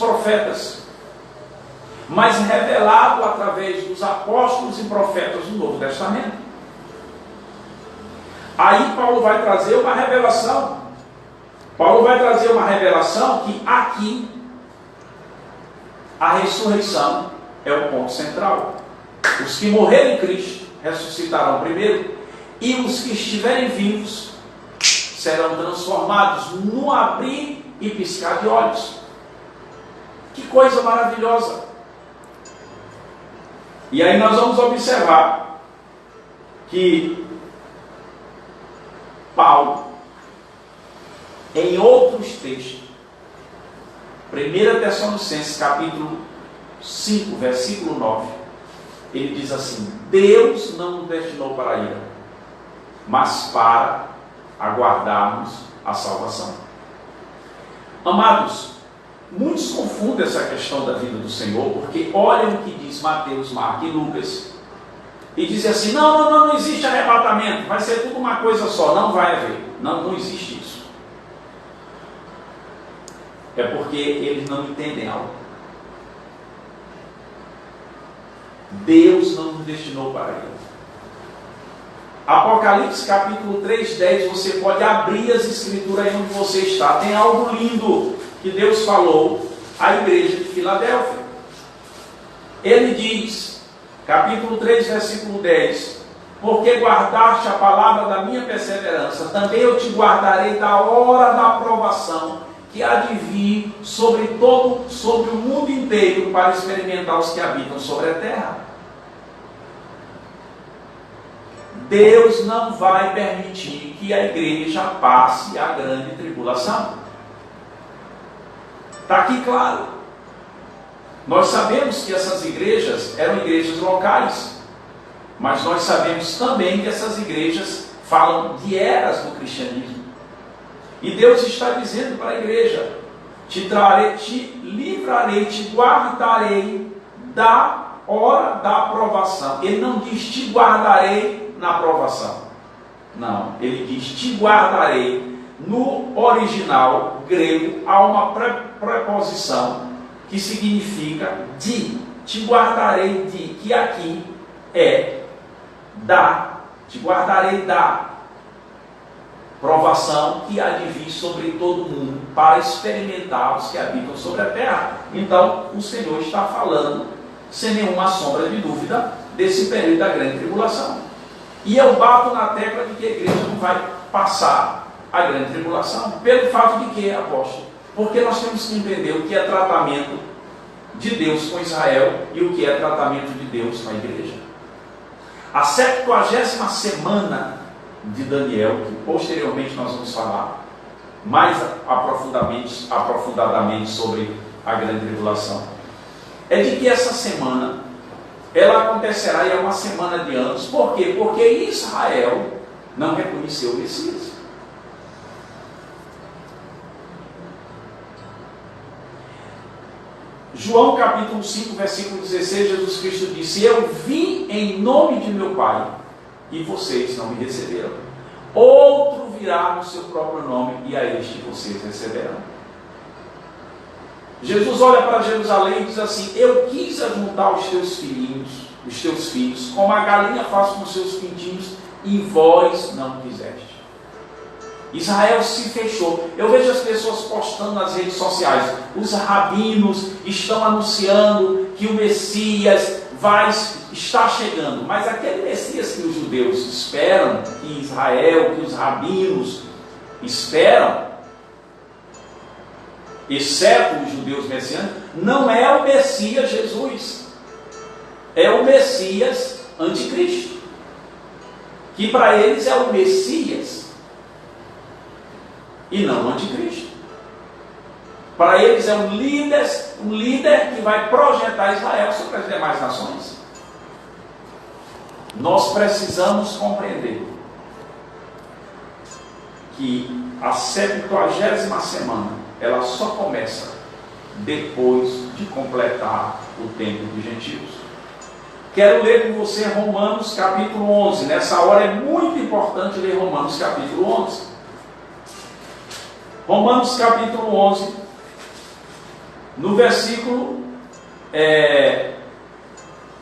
profetas, mas revelado através dos apóstolos e profetas do Novo Testamento. Aí Paulo vai trazer uma revelação. Paulo vai trazer uma revelação que aqui a ressurreição é o ponto central. Os que morrerem em Cristo ressuscitarão primeiro, e os que estiverem vivos serão transformados no abrir e piscar de olhos. Que coisa maravilhosa! E aí nós vamos observar que Paulo, em outros textos, 1 Tessalonicenses capítulo 5, versículo 9, ele diz assim: Deus não nos destinou para a ira, mas para aguardarmos a salvação. Amados, muitos confundem essa questão da vida do Senhor, porque olham o que diz Mateus, Marcos e Lucas, e dizem assim: não existe arrebatamento, vai ser tudo uma coisa só. Não vai haver, não existe isso. É porque eles não entendem algo. Deus não nos destinou para ele. Apocalipse capítulo 3:10, você pode abrir as escrituras aí onde você está. Tem algo lindo que Deus falou à igreja de Filadélfia. Ele diz, capítulo 3, versículo 10: porque guardaste a palavra da minha perseverança, também eu te guardarei da hora da aprovação, que há de vir sobre o mundo inteiro, para experimentar os que habitam sobre a terra. Deus não vai permitir que a igreja passe a grande tribulação. Está aqui claro. Nós sabemos que essas igrejas eram igrejas locais, mas nós sabemos também que essas igrejas falam de eras do cristianismo. E Deus está dizendo para a igreja: te livrarei, te guardarei da hora da aprovação. Ele não diz te guardarei na aprovação. Não, ele diz te guardarei. No original grego há uma preposição que significa de. Te guardarei de, que aqui é da. Te guardarei da provação que há de vir sobre todo mundo, para experimentar os que habitam sobre a terra. Então, o Senhor está falando, sem nenhuma sombra de dúvida, desse período da grande tribulação. E eu bato na tecla de que a igreja não vai passar a grande tribulação. Pelo fato de que, apóstolo? Porque nós temos que entender o que é tratamento de Deus com Israel e o que é tratamento de Deus com a igreja. A 70ª semana de Daniel, que posteriormente nós vamos falar mais aprofundadamente sobre a grande tribulação, é de que essa semana ela acontecerá, e é uma semana de anos. Por quê? Porque Israel não reconheceu o Messias. João capítulo 5, versículo 16, Jesus Cristo disse: eu vim em nome de meu Pai, e vocês não me receberam. Outro virá no seu próprio nome, e a este vocês receberão. Jesus olha para Jerusalém e diz assim: eu quis ajuntar os teus filhos, como a galinha faz com os seus pintinhos, e vós não quiseste. Israel se fechou. Eu vejo as pessoas postando nas redes sociais: os rabinos estão anunciando que o Messias está chegando. Mas aquele Messias que os judeus esperam, que Israel, que os rabinos esperam, exceto os judeus messiânicos, não é o Messias Jesus, é o Messias anticristo, que para eles é o Messias e não o anticristo. Para eles é um líder que vai projetar Israel sobre as demais nações. Nós precisamos compreender que a 70ª semana, ela só começa depois de completar o tempo dos gentios. Quero ler com você Romanos capítulo 11. Nessa hora é muito importante ler Romanos capítulo 11. Romanos capítulo 11, No versículo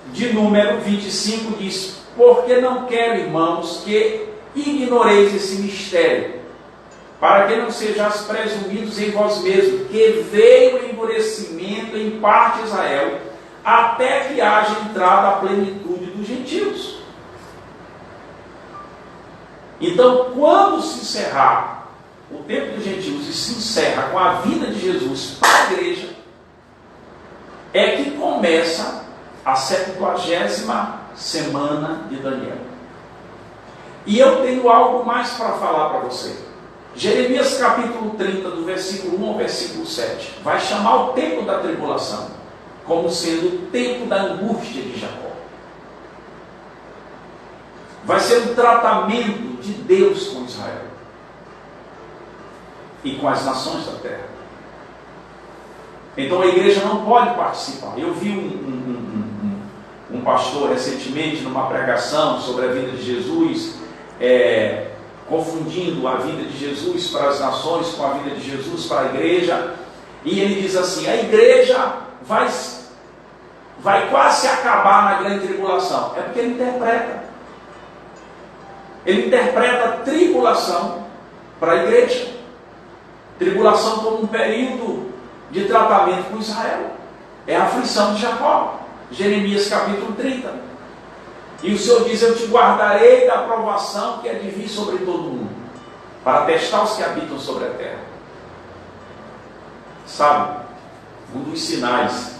de número 25 diz: porque não quero, irmãos, que ignoreis esse mistério, para que não sejais presumidos em vós mesmos, que veio o endurecimento em parte de Israel, até que haja entrado a plenitude dos gentios. Então, quando se encerrar o tempo dos gentios e se encerra com a vinda de Jesus para a igreja, é que começa a 70ª semana de Daniel. E eu tenho algo mais para falar para você. Jeremias capítulo 30, do versículo 1 ao versículo 7, vai chamar o tempo da tribulação como sendo o tempo da angústia de Jacó. Vai ser um tratamento de Deus com Israel e com as nações da terra. Então a igreja não pode participar. Eu vi um pastor recentemente numa pregação sobre a vinda de Jesus, confundindo a vinda de Jesus para as nações com a vinda de Jesus para a igreja, e ele diz assim: a igreja vai quase acabar na grande tribulação. É porque ele interpreta a tribulação para a igreja, tribulação como um período de tratamento com Israel, é a aflição de Jacó. Jeremias capítulo 30. E o Senhor diz: eu te guardarei da provação que é de vir sobre todo mundo, para testar os que habitam sobre a terra. Sabe, um dos sinais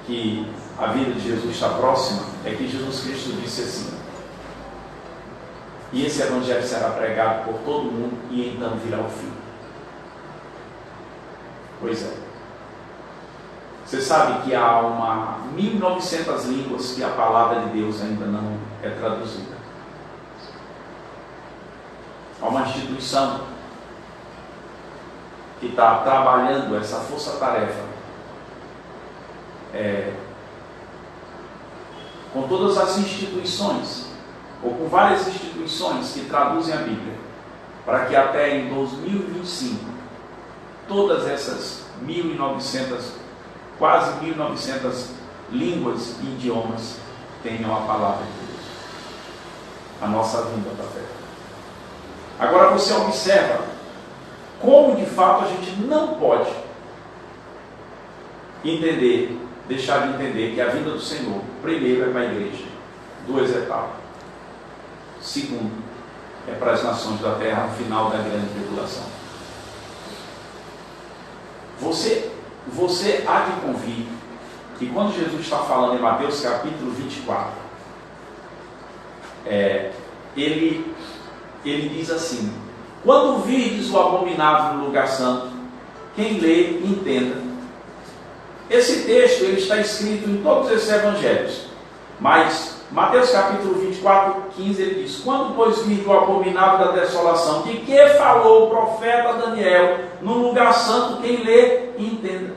que a vinda de Jesus está próxima é que Jesus Cristo disse assim: e esse evangelho será pregado por todo mundo, e então virá o fim. Pois é. Você sabe que há 1.900 línguas que a palavra de Deus ainda não é traduzida. Há uma instituição que está trabalhando essa força-tarefa com todas as instituições, ou com várias instituições que traduzem a Bíblia, para que até em 2025 todas essas 1.900, quase 1.900 línguas e idiomas tenham a palavra de Deus, a nossa vinda para a terra. Agora você observa como de fato a gente não pode deixar de entender que a vinda do Senhor, primeiro, é para a igreja, 2 etapas. Segundo, é para as nações da terra, no final da grande tribulação. Você há de convir que quando Jesus está falando em Mateus capítulo 24, ele diz assim: quando virdes o abominável no lugar santo, quem lê, entenda. Esse texto ele está escrito em todos esses evangelhos, mas Mateus capítulo 24, 15, ele diz: quando pois virdes o abominável da desolação, de que falou o profeta Daniel no lugar santo, quem lê, entenda.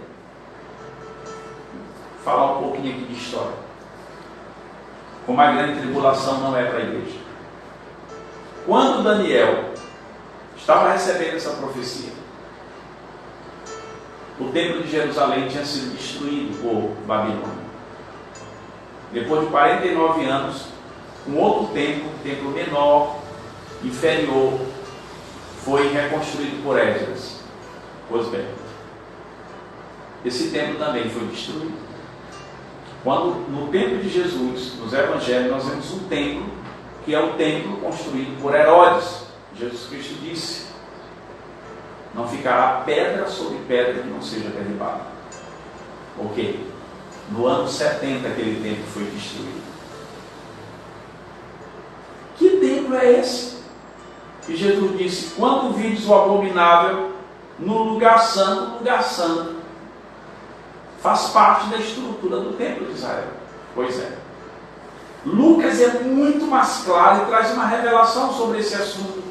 Falar um pouquinho aqui de história. Como a grande tribulação não é para a igreja. Quando Daniel estava recebendo essa profecia, o templo de Jerusalém tinha sido destruído por Babilônia. Depois de 49 anos, um outro templo menor, inferior, foi reconstruído por Esdras. Pois bem, esse templo também foi destruído. Quando no tempo de Jesus, nos evangelhos, nós vemos um templo, que é o templo construído por Herodes. Jesus Cristo disse: não ficará pedra sobre pedra que não seja derribada. Por quê? No ano 70 aquele templo foi destruído. Que templo é esse? E Jesus disse: quando virdes o abominável no lugar santo, faz parte da estrutura do templo de Israel. Pois é. Lucas é muito mais claro e traz uma revelação sobre esse assunto.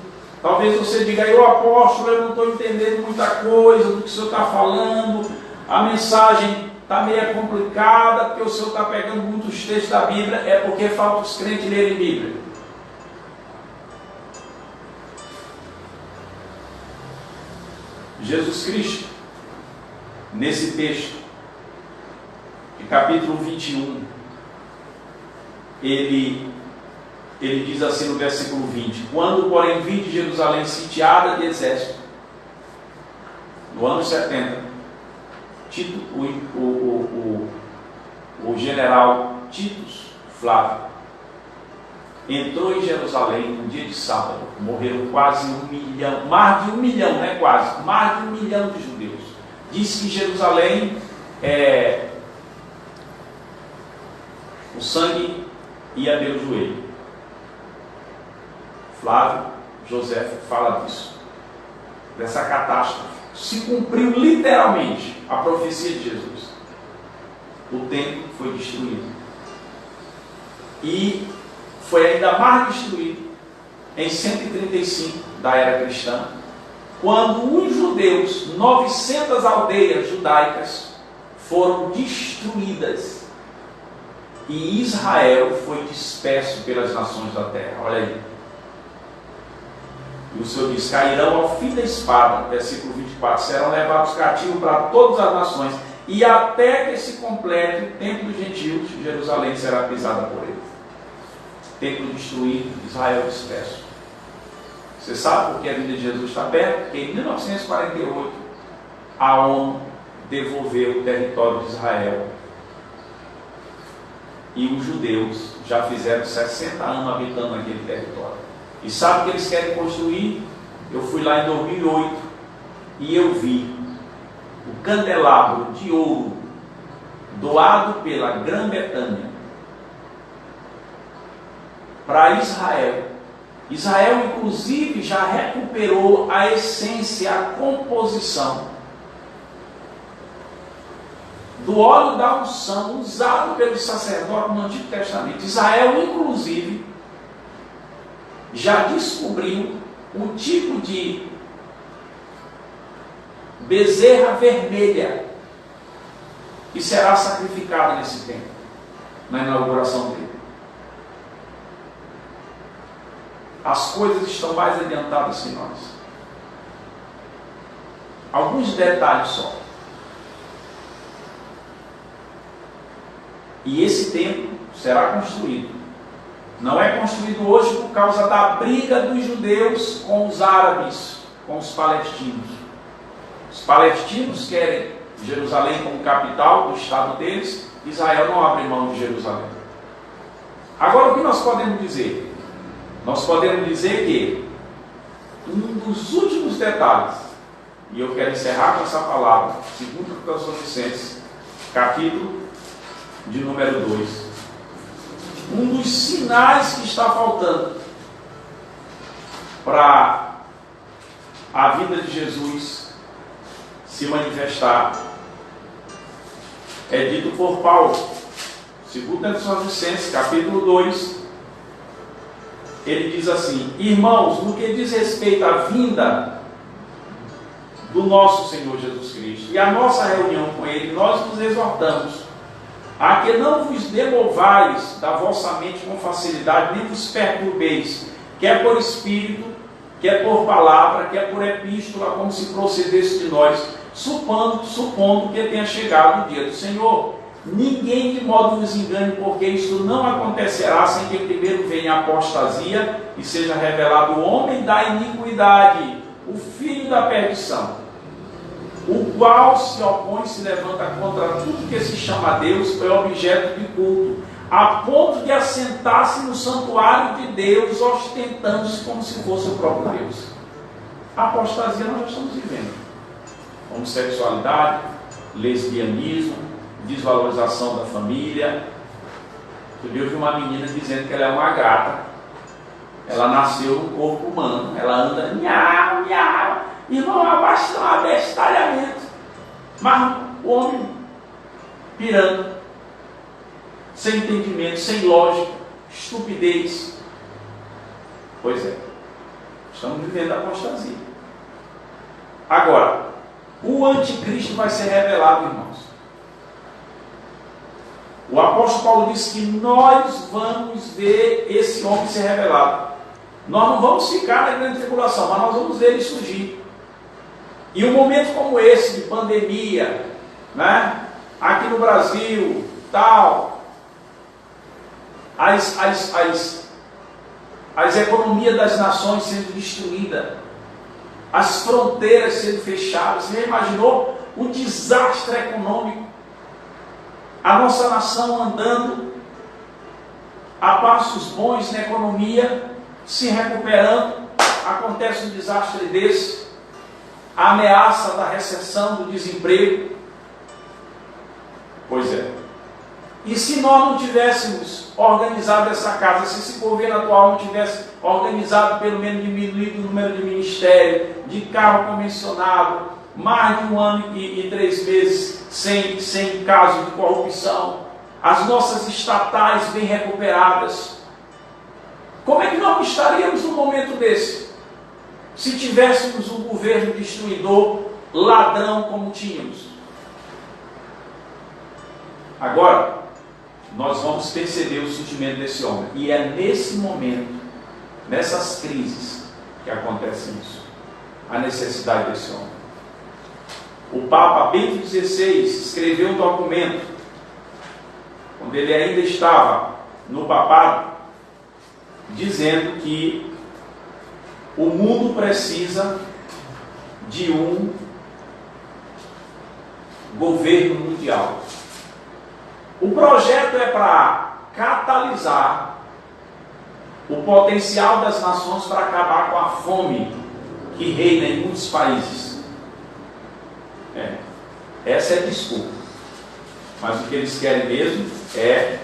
Talvez você diga: eu apóstolo, eu não estou entendendo muita coisa do que o senhor está falando, a mensagem está meio complicada, porque o senhor está pegando muitos textos da Bíblia. É porque falta os crentes lerem Bíblia. Jesus Cristo, nesse texto, em capítulo 21, ele diz assim no versículo 20: quando, porém, vi de Jerusalém sitiada de exército, no ano 70, Tito, o general Titus Flávio entrou em Jerusalém no dia de sábado. Morreram quase 1 milhão, mais de 1 milhão, não é quase, mais de 1 milhão de judeus. Diz que Jerusalém, o sangue ia pelo joelho. Flávio José fala disso, dessa catástrofe. Se cumpriu literalmente a profecia de Jesus. O templo foi destruído. E foi ainda mais destruído em 135 da era cristã, quando os judeus, 900 aldeias judaicas foram destruídas e Israel foi disperso pelas nações da terra. Olha aí. E o Senhor diz: cairão ao fim da espada, versículo 24, serão levados cativos para todas as nações, e até que se complete o tempo dos gentios, Jerusalém será pisada por eles. Templo destruído, Israel disperso. Você sabe por que a vinda de Jesus está perto? Porque em 1948 a ONU devolveu o território de Israel e os judeus já fizeram 60 anos habitando naquele território. E sabe o que eles querem construir? Eu fui lá em 2008 e eu vi o candelabro de ouro doado pela Grã-Bretanha para Israel. Israel, inclusive, já recuperou a essência, a composição do óleo da unção usado pelos sacerdotes no Antigo Testamento. Israel, inclusive, já descobriu um tipo de bezerra vermelha que será sacrificada nesse templo, na inauguração dele. As coisas estão mais adiantadas que nós. Alguns detalhes só. E esse templo será construído. Não é construído hoje por causa da briga dos judeus com os árabes, com os palestinos. Os palestinos querem Jerusalém como capital do estado deles. Israel não abre mão de Jerusalém. Agora, o que nós podemos dizer? Nós podemos dizer que um dos últimos detalhes, e eu quero encerrar com essa palavra, segundo o Tessalonicenses, capítulo de número 2. Um dos sinais que está faltando para a vinda de Jesus se manifestar é dito por Paulo, segundo Tessalonicenses, capítulo 2. Ele diz assim: irmãos, no que diz respeito à vinda do nosso Senhor Jesus Cristo e a nossa reunião com Ele, nós nos exortamos a que não vos demovais da vossa mente com facilidade, nem vos perturbeis, quer por espírito, quer por palavra, quer por epístola, como se procedesse de nós, supondo que tenha chegado o dia do Senhor. Ninguém de modo nos engane, porque isto não acontecerá sem que primeiro venha a apostasia e seja revelado o homem da iniquidade, o filho da perdição, o qual se opõe e se levanta contra tudo que se chama Deus, é objeto de culto, a ponto de assentar-se no santuário de Deus, ostentando-se como se fosse o próprio Deus. A apostasia nós já estamos vivendo. Homossexualidade, lesbianismo, desvalorização da família. Eu vi uma menina dizendo que ela é uma gata. Ela nasceu no corpo humano, ela anda miau, miau, irmão, abaixo de um abestalhamento. Mas o homem pirando, sem entendimento, sem lógica, estupidez. Pois é, estamos vivendo a apostasia. Agora, o anticristo vai ser revelado, irmãos. O apóstolo Paulo diz que nós vamos ver esse homem ser revelado. Nós não vamos ficar na grande tribulação, mas nós vamos ver ele surgir. E um momento como esse, de pandemia, né? Aqui no Brasil, tal, as economias das nações sendo destruídas, as fronteiras sendo fechadas. Você já imaginou o desastre econômico? A nossa nação andando a passos bons na economia, se recuperando, acontece um desastre desse, a ameaça da recessão, do desemprego. Pois é. E se nós não tivéssemos organizado essa casa, se esse governo atual não tivesse organizado, pelo menos diminuído o número de ministérios, de carro convencionado, mais de 1 ano e 3 meses sem caso de corrupção, as nossas estatais bem recuperadas, como é que nós estaríamos num momento desse? Se tivéssemos um governo destruidor, ladrão como tínhamos. Agora, nós vamos perceber o sentimento desse homem. E é nesse momento, nessas crises, que acontece isso. A necessidade desse homem. O Papa Bento XVI escreveu um documento, quando ele ainda estava no papado, dizendo que o mundo precisa de um governo mundial. O projeto é para catalisar o potencial das nações para acabar com a fome que reina em muitos países. Essa é a desculpa. Mas o que eles querem mesmo é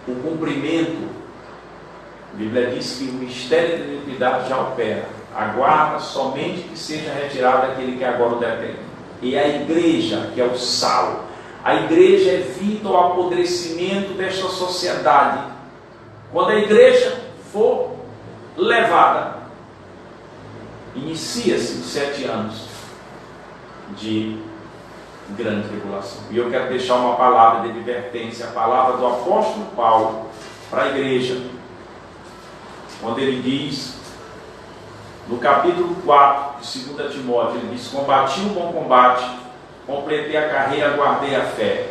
o cumprimento. A Bíblia diz que o mistério da iniquidade já opera. Aguarda somente que seja retirado aquele que agora o detém. E a igreja, que é o sal, a igreja é vida ao apodrecimento desta sociedade. Quando a igreja for levada, inicia-se os 7 anos de grande tribulação. E eu quero deixar uma palavra de advertência, a palavra do apóstolo Paulo para a igreja, quando ele diz, no capítulo 4 de 2 Timóteo, ele diz: combati o bom combate, completei a carreira, guardei a fé.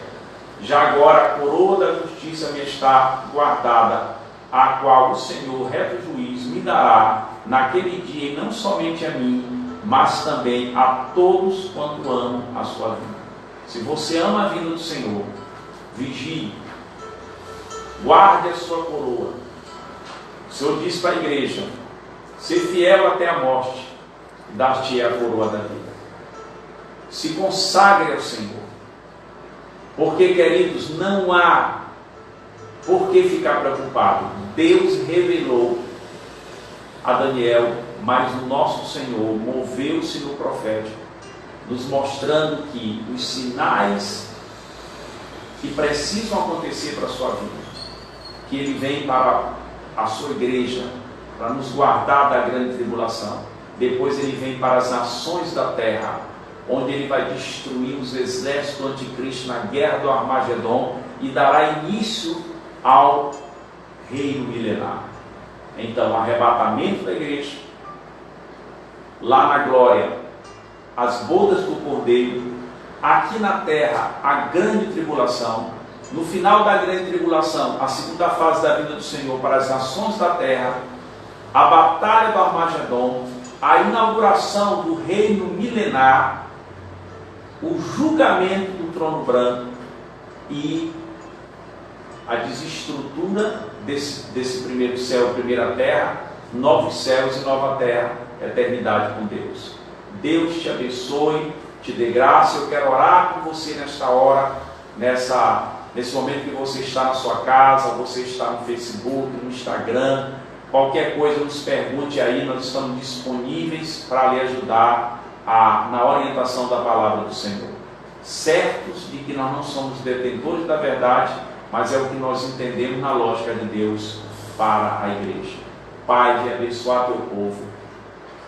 Já agora a coroa da justiça me está guardada, a qual o Senhor, reto juiz, me dará naquele dia, e não somente a mim, mas também a todos quanto amam a sua vida. Se você ama a vinda do Senhor, vigie, guarde a sua coroa. O Senhor diz para a igreja: ser fiel até a morte, dar-te a coroa da vida. Se consagre ao Senhor, porque, queridos, não há por que ficar preocupado. Deus revelou a Daniel, mas o nosso Senhor moveu-se no profético, nos mostrando que os sinais que precisam acontecer para a sua vida, que Ele vem para a sua igreja, para nos guardar da grande tribulação. Depois Ele vem para as nações da terra, onde Ele vai destruir os exércitos do anticristo na guerra do Armagedon e dará início ao reino milenar. Então, arrebatamento da igreja, lá na glória, as bodas do Cordeiro, aqui na terra, a grande tribulação, no final da grande tribulação, a segunda fase da vinda do Senhor para as nações da terra, a batalha do Armagedon, a inauguração do reino milenar, o julgamento do trono branco e a desestrutura desse primeiro céu, primeira terra, novos céus e nova terra, eternidade com Deus. Deus te abençoe, te dê graça. Eu quero orar com você nesta hora, nesse momento que você está na sua casa, você está no Facebook, no Instagram, qualquer coisa nos pergunte aí, nós estamos disponíveis para lhe ajudar na orientação da palavra do Senhor. Certos de que nós não somos detentores da verdade, mas é o que nós entendemos na lógica de Deus para a igreja. Pai, de abençoar teu povo,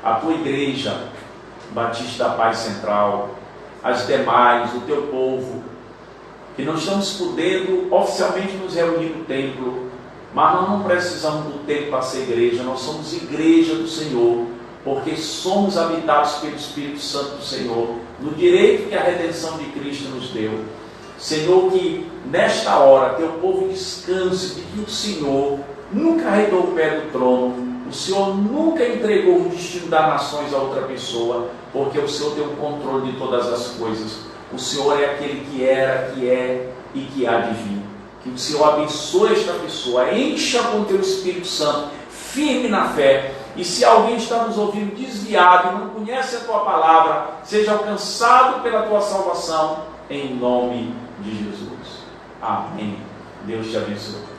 a tua igreja Batista da Paz Central, as demais, o teu povo, que não estamos podendo oficialmente nos reunir no templo, mas nós não precisamos do templo para ser igreja, nós somos igreja do Senhor, porque somos habitados pelo Espírito Santo do Senhor, no direito que a redenção de Cristo nos deu. Senhor, que nesta hora teu povo descanse de que o Senhor nunca arredou o pé do trono, o Senhor nunca entregou o destino das nações a outra pessoa, porque o Senhor tem o controle de todas as coisas. O Senhor é aquele que era, que é e que há de vir. Que o Senhor abençoe esta pessoa, encha com o teu Espírito Santo, firme na fé. E se alguém está nos ouvindo desviado e não conhece a tua palavra, seja alcançado pela tua salvação, em nome de Jesus. Amém. Deus te abençoe.